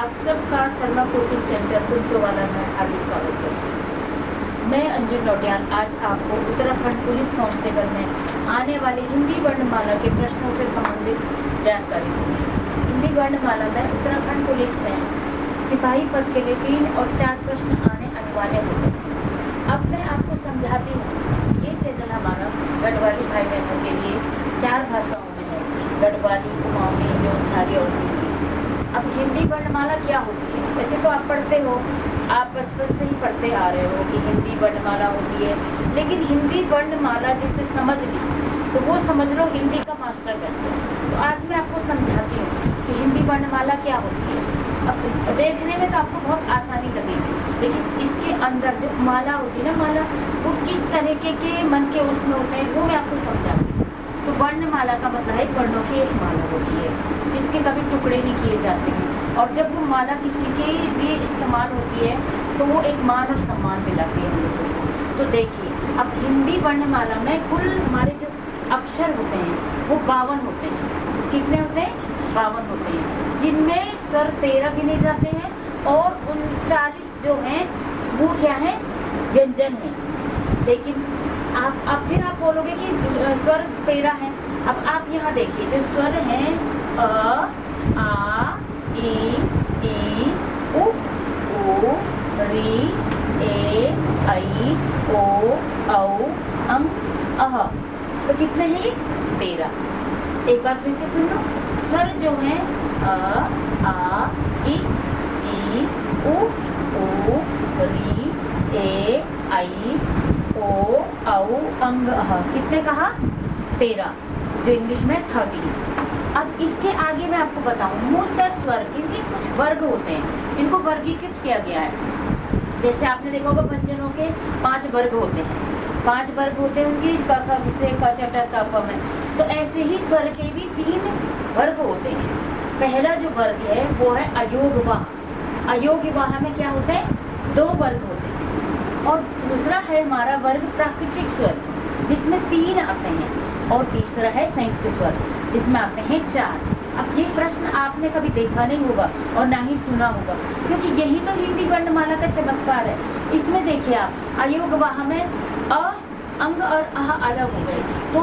आप सबका Sharma coaching centre तुमतोवाला में हार्दिक स्वागत करती हूँ। मैं अंजुम नौटियाल आज आपको उत्तराखंड पुलिस कांस्टेबल में आने वाली हिंदी वर्णमाला के प्रश्नों से संबंधित जानकारी दूंगी। हिंदी वर्णमाला में उत्तराखंड पुलिस में सिपाही पद के लिए 3 और 4 प्रश्न आने अनिवार्य होते हैं। अब मैं आपको समझाती हूँ। ये चैनल हमारा गढ़वाली भाई बहनों के लिए 4 भाषाओं में है, गढ़वाली, कुमाऊनी, जौनसारी और हिंदी। अब हिंदी वर्णमाला क्या होती है? वैसे तो आप पढ़ते हो, आप बचपन से ही पढ़ते आ रहे हो कि हिंदी वर्णमाला होती है, लेकिन हिंदी वर्णमाला जिसने समझ ली तो वो समझ लो हिंदी का मास्टर करते हैं। तो आज मैं आपको समझाती हूँ कि हिंदी वर्णमाला क्या होती है। अब देखने में तो आपको बहुत आसानी लगेगी, लेकिन इसके अंदर जो माला होती है ना, माला वो किस तरीके के मन के उसमें होते हैं वो मैं आपको समझाती हूँ। तो वर्णमाला का मतलब है वर्णों की एक माला होती है जिसके कभी टुकड़े नहीं किए जाते हैं, और जब वो माला किसी के लिए इस्तेमाल होती है तो वो एक मान और सम्मान दिलाती है हम लोगों को। तो देखिए, अब हिंदी वर्णमाला में कुल हमारे जो अक्षर होते हैं वो 52 होते हैं। कितने होते हैं? 52 होते हैं, जिनमें स्वर 13 गिने जाते हैं और 39 जो हैं वो क्या है? व्यंजन है। लेकिन आप फिर आप बोलोगे कि स्वर 13 हैं। अब आप यहाँ देखिए, जो स्वर हैं अ, आ, ई, उ, री, ए, ऐ, ओ, औ, अं, अह। तो कितने हैं ये? 13। एक बार फिर से सुन लो। स्वर जो हैं अ, आ, ई, उ, री, ए, ऐ, ओ, औ, अंग, अह। कितने कहा? 13, जो इंग्लिश में 30। अब इसके आगे मैं आपको बताऊं, मूलतः स्वर इनके कुछ वर्ग होते हैं, इनको वर्गीकृत किया गया है। जैसे आपने देखा होगा व्यंजनों के 5 वर्ग होते हैं, 5 वर्ग होते हैं उनकी, क, ख, से, क, च, ट, त, प में। तो ऐसे ही स्वर के भी 3 वर्ग होते हैं। पहला जो वर्ग है वो है अयोगवाह। अयोगवाह में क्या होते हैं? 2 वर्ग होते हैं। और दूसरा है हमारा वर्ग प्राकृतिक स्वर, जिसमें 3 आते हैं। और तीसरा है संयुक्त स्वर, जिसमें आते हैं 4। अब ये प्रश्न आपने कभी देखा नहीं होगा और ना ही सुना होगा, क्योंकि यही तो हिंदी वर्णमाला का चमत्कार है। इसमें देखिए आप, अयोगवाह में अ, अंग और अह अलग हो गए, तो